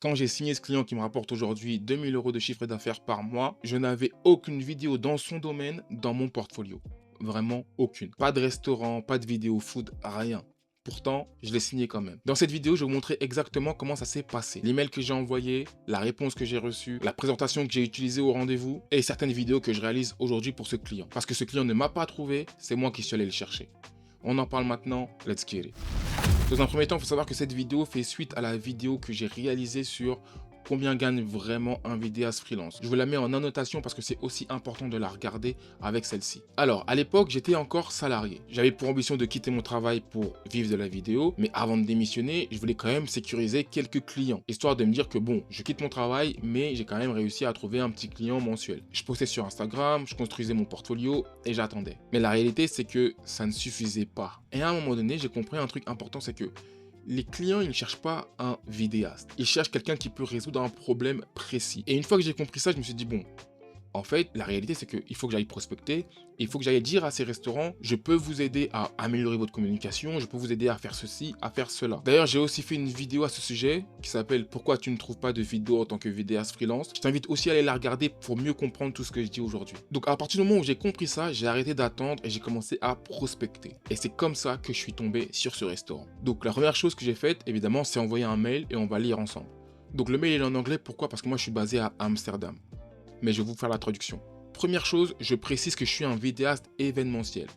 Quand j'ai signé ce client qui me rapporte aujourd'hui 2000 euros de chiffre d'affaires par mois, je n'avais aucune vidéo dans son domaine dans mon portfolio. Vraiment aucune. Pas de restaurant, pas de vidéo food, rien. Pourtant, je l'ai signé quand même. Dans cette vidéo, je vais vous montrer exactement comment ça s'est passé. L'email que j'ai envoyé, la réponse que j'ai reçue, la présentation que j'ai utilisée au rendez-vous et certaines vidéos que je réalise aujourd'hui pour ce client. Parce que ce client ne m'a pas trouvé, c'est moi qui suis allé le chercher. On en parle maintenant, let's get it. Dans un premier temps, il faut savoir que cette vidéo fait suite à la vidéo que j'ai réalisée sur combien gagne vraiment un vidéaste freelance. Je vous la mets en annotation parce que c'est aussi important de la regarder avec celle-ci. Alors, à l'époque, j'étais encore salarié. J'avais pour ambition de quitter mon travail pour vivre de la vidéo, mais avant de démissionner, je voulais quand même sécuriser quelques clients, histoire de me dire que bon, je quitte mon travail, mais j'ai quand même réussi à trouver un petit client mensuel. Je postais sur Instagram, je construisais mon portfolio et j'attendais. Mais la réalité, c'est que ça ne suffisait pas. Et à un moment donné, j'ai compris un truc important, c'est que les clients, ils ne cherchent pas un vidéaste. Ils cherchent quelqu'un qui peut résoudre un problème précis. Et une fois que j'ai compris ça, je me suis dit, bon, en fait, la réalité, c'est qu'il faut que j'aille prospecter. Il faut que j'aille dire à ces restaurants, je peux vous aider à améliorer votre communication, je peux vous aider à faire ceci, à faire cela. D'ailleurs, j'ai aussi fait une vidéo à ce sujet qui s'appelle Pourquoi tu ne trouves pas de vidéo en tant que vidéaste freelance. Je t'invite aussi à aller la regarder pour mieux comprendre tout ce que je dis aujourd'hui. Donc, à partir du moment où j'ai compris ça, j'ai arrêté d'attendre et j'ai commencé à prospecter. Et c'est comme ça que je suis tombé sur ce restaurant. Donc, la première chose que j'ai faite, évidemment, c'est envoyer un mail et on va lire ensemble. Donc, le mail est en anglais. Pourquoi? Parce que moi, je suis basé à Amsterdam. Mais je vais vous faire la traduction. Première chose, je précise que je suis un vidéaste événementiel.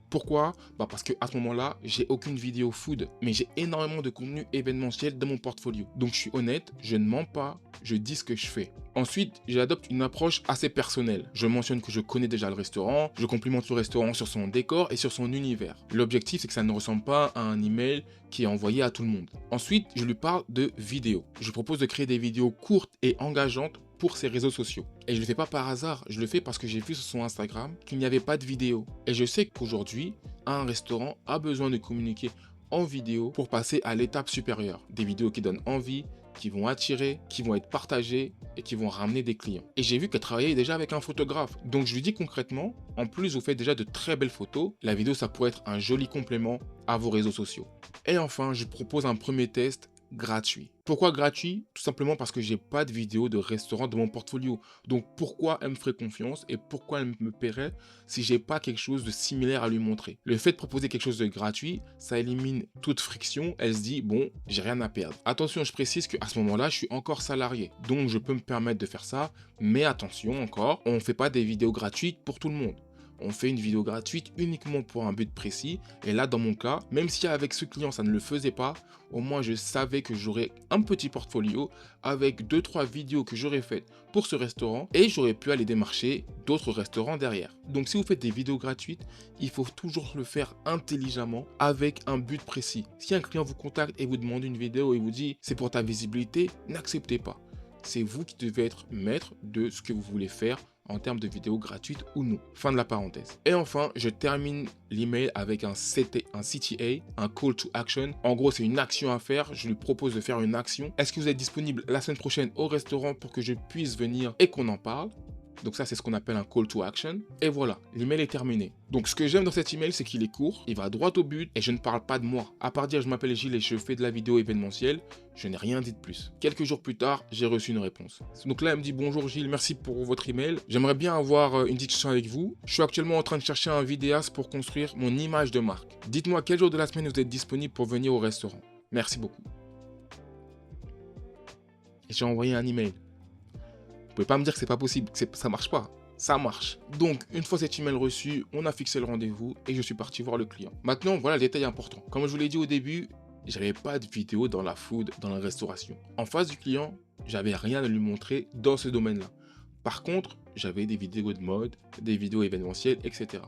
Pourquoi? Parce qu'à ce moment-là, j'ai aucune vidéo food, mais j'ai énormément de contenu événementiel dans mon portfolio. Donc je suis honnête, je ne mens pas, je dis ce que je fais. Ensuite, j'adopte une approche assez personnelle. Je mentionne que je connais déjà le restaurant, je complimente le restaurant sur son décor et sur son univers. L'objectif, c'est que ça ne ressemble pas à un email qui est envoyé à tout le monde. Ensuite, je lui parle de vidéos. Je propose de créer des vidéos courtes et engageantes pour ses réseaux sociaux. Et je le fais pas par hasard, je le fais parce que j'ai vu sur son Instagram qu'il n'y avait pas de vidéo. Et je sais qu'aujourd'hui, un restaurant a besoin de communiquer en vidéo pour passer à l'étape supérieure. Des vidéos qui donnent envie, qui vont attirer, qui vont être partagées et qui vont ramener des clients. Et j'ai vu qu'elle travaillait déjà avec un photographe. Donc je lui dis concrètement, en plus vous faites déjà de très belles photos, la vidéo ça pourrait être un joli complément à vos réseaux sociaux. Et enfin, je propose un premier test gratuit. Pourquoi gratuit? Tout simplement parce que j'ai pas de vidéo de restaurant dans mon portfolio. Donc pourquoi elle me ferait confiance et pourquoi elle me paierait si j'ai pas quelque chose de similaire à lui montrer? Le fait de proposer quelque chose de gratuit, ça élimine toute friction. Elle se dit bon, j'ai rien à perdre. Attention, je précise qu'à ce moment-là, je suis encore salarié. Donc je peux me permettre de faire ça. Mais attention encore, on ne fait pas des vidéos gratuites pour tout le monde. On fait une vidéo gratuite uniquement pour un but précis. Et là, dans mon cas, même si avec ce client, ça ne le faisait pas, au moins je savais que j'aurais un petit portfolio avec 2-3 vidéos que j'aurais faites pour ce restaurant et j'aurais pu aller démarcher d'autres restaurants derrière. Donc si vous faites des vidéos gratuites, il faut toujours le faire intelligemment avec un but précis. Si un client vous contacte et vous demande une vidéo et vous dit c'est pour ta visibilité, n'acceptez pas. C'est vous qui devez être maître de ce que vous voulez faire en termes de vidéos gratuites ou non. Fin de la parenthèse. Et enfin, je termine l'email avec un CTA, un Call to Action. En gros, c'est une action à faire. Je lui propose de faire une action. Est-ce que vous êtes disponible la semaine prochaine au restaurant pour que je puisse venir et qu'on en parle? Donc ça, c'est ce qu'on appelle un call to action. Et voilà, l'email est terminé. Donc ce que j'aime dans cet email, c'est qu'il est court, il va droit au but et je ne parle pas de moi. À part dire je m'appelle Gilles et je fais de la vidéo événementielle, je n'ai rien dit de plus. Quelques jours plus tard, j'ai reçu une réponse. Donc là, elle me dit bonjour Gilles, merci pour votre email. J'aimerais bien avoir une discussion avec vous. Je suis actuellement en train de chercher un vidéaste pour construire mon image de marque. Dites-moi quel jour de la semaine vous êtes disponible pour venir au restaurant. Merci beaucoup. Et j'ai envoyé un email. Vous pouvez pas me dire que c'est pas possible, que ça marche pas. Ça marche. Donc, une fois cet email reçu, on a fixé le rendez-vous et je suis parti voir le client. Maintenant, voilà le détail important. Comme je vous l'ai dit au début, j'avais pas de vidéo dans la food, dans la restauration. En face du client, j'avais rien à lui montrer dans ce domaine-là. Par contre, j'avais des vidéos de mode, des vidéos événementielles, etc.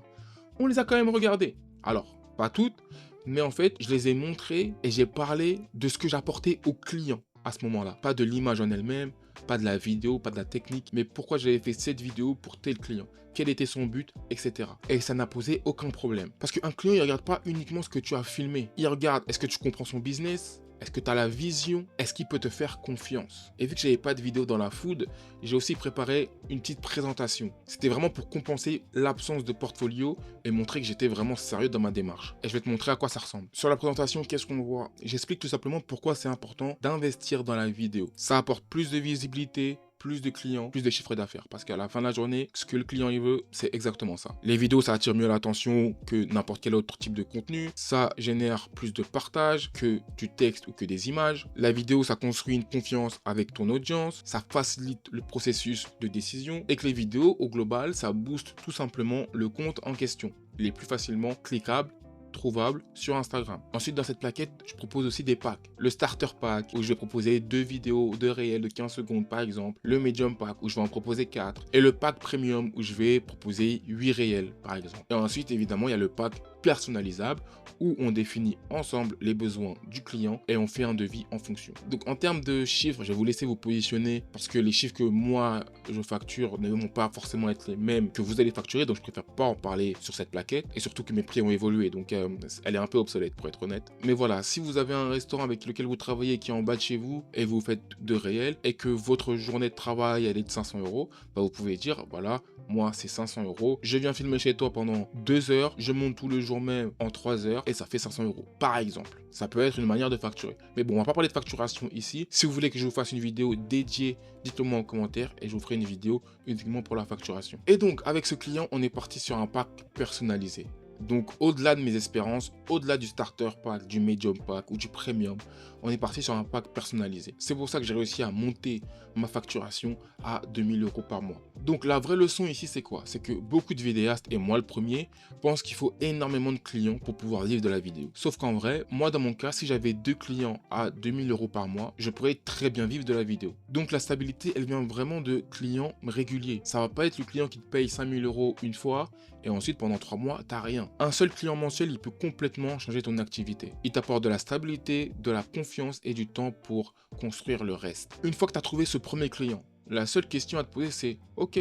On les a quand même regardées. Alors, pas toutes, mais en fait, je les ai montrées et j'ai parlé de ce que j'apportais au client à ce moment-là. Pas de l'image en elle-même, pas de la vidéo, pas de la technique, mais pourquoi j'avais fait cette vidéo pour tel client, quel était son but, etc. Et ça n'a posé aucun problème. Parce qu'un client, il regarde pas uniquement ce que tu as filmé. Il regarde, est-ce que tu comprends son business? Est-ce que tu as la vision? Est-ce qu'il peut te faire confiance? Et vu que j'avais pas de vidéo dans la food, j'ai aussi préparé une petite présentation. C'était vraiment pour compenser l'absence de portfolio et montrer que j'étais vraiment sérieux dans ma démarche. Et je vais te montrer à quoi ça ressemble. Sur la présentation, qu'est-ce qu'on voit? J'explique tout simplement pourquoi c'est important d'investir dans la vidéo. Ça apporte plus de visibilité, plus de clients, plus de chiffre d'affaires. Parce qu'à la fin de la journée, ce que le client il veut, c'est exactement ça. Les vidéos, ça attire mieux l'attention que n'importe quel autre type de contenu. Ça génère plus de partage que du texte ou que des images. La vidéo, ça construit une confiance avec ton audience. Ça facilite le processus de décision. Et que les vidéos, au global, ça booste tout simplement le compte en question. Il est plus facilement cliquable, trouvable sur Instagram. Ensuite, dans cette plaquette, je propose aussi des packs. Le starter pack, où je vais proposer 2 vidéos, 2 réels de 15 secondes par exemple. Le medium pack, où je vais en proposer 4. Et le pack premium, où je vais proposer 8 réels par exemple. Et ensuite, évidemment, il y a le pack personnalisable, où on définit ensemble les besoins du client et on fait un devis en fonction. Donc en termes de chiffres, je vais vous laisser vous positionner parce que les chiffres que moi je facture ne vont pas forcément être les mêmes que vous allez facturer, donc je préfère pas en parler sur cette plaquette et surtout que mes prix ont évolué, donc elle est un peu obsolète pour être honnête. Mais voilà, si vous avez un restaurant avec lequel vous travaillez qui est en bas de chez vous et vous faites de réel et que votre journée de travail elle est de 500 €, bah vous pouvez dire voilà, moi c'est 500 €, je viens filmer chez toi pendant 2 heures, je monte tout le jour même en 3 heures et ça fait 500 € par exemple. Ça peut être une manière de facturer. Mais bon, on va pas parler de facturation ici. Si vous voulez que je vous fasse une vidéo dédiée, dites-le moi en commentaire et je vous ferai une vidéo uniquement pour la facturation. Et donc, avec ce client, on est parti sur un pack personnalisé. Donc, au-delà de mes espérances, au-delà du starter pack, du medium pack ou du premium, on est parti sur un pack personnalisé. C'est pour ça que j'ai réussi à monter ma facturation à 2000 € par mois. Donc, la vraie leçon ici, c'est quoi? C'est que beaucoup de vidéastes, et moi le premier, pensent qu'il faut énormément de clients pour pouvoir vivre de la vidéo. Sauf qu'en vrai, moi dans mon cas, si j'avais 2 clients à 2000 € par mois, je pourrais très bien vivre de la vidéo. Donc, la stabilité, elle vient vraiment de clients réguliers. Ça va pas être le client qui te paye 5000 € une fois et ensuite pendant 3 mois, t'as rien. Un seul client mensuel, il peut complètement changer ton activité. Il t'apporte de la stabilité, de la confiance et du temps pour construire le reste. Une fois que tu as trouvé ce premier client, la seule question à te poser c'est OK,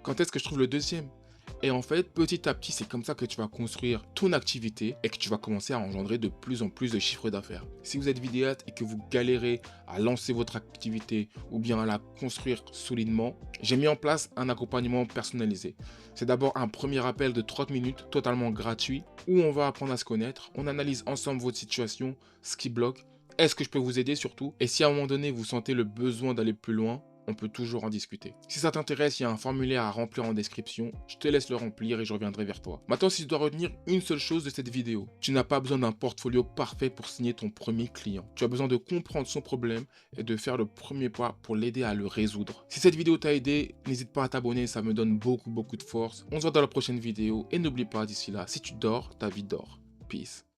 quand est-ce que je trouve le deuxième? Et en fait, petit à petit, c'est comme ça que tu vas construire ton activité et que tu vas commencer à engendrer de plus en plus de chiffre d'affaires. Si vous êtes vidéaste et que vous galérez à lancer votre activité ou bien à la construire solidement, j'ai mis en place un accompagnement personnalisé. C'est d'abord un premier appel de 30 minutes totalement gratuit où on va apprendre à se connaître, on analyse ensemble votre situation, ce qui bloque, est-ce que je peux vous aider surtout, et si à un moment donné vous sentez le besoin d'aller plus loin, on peut toujours en discuter. Si ça t'intéresse, il y a un formulaire à remplir en description. Je te laisse le remplir et je reviendrai vers toi. Maintenant, si tu dois retenir une seule chose de cette vidéo, tu n'as pas besoin d'un portfolio parfait pour signer ton premier client. Tu as besoin de comprendre son problème et de faire le premier pas pour l'aider à le résoudre. Si cette vidéo t'a aidé, n'hésite pas à t'abonner, ça me donne beaucoup de force. On se voit dans la prochaine vidéo et n'oublie pas d'ici là, si tu dors, ta vie dort. Peace.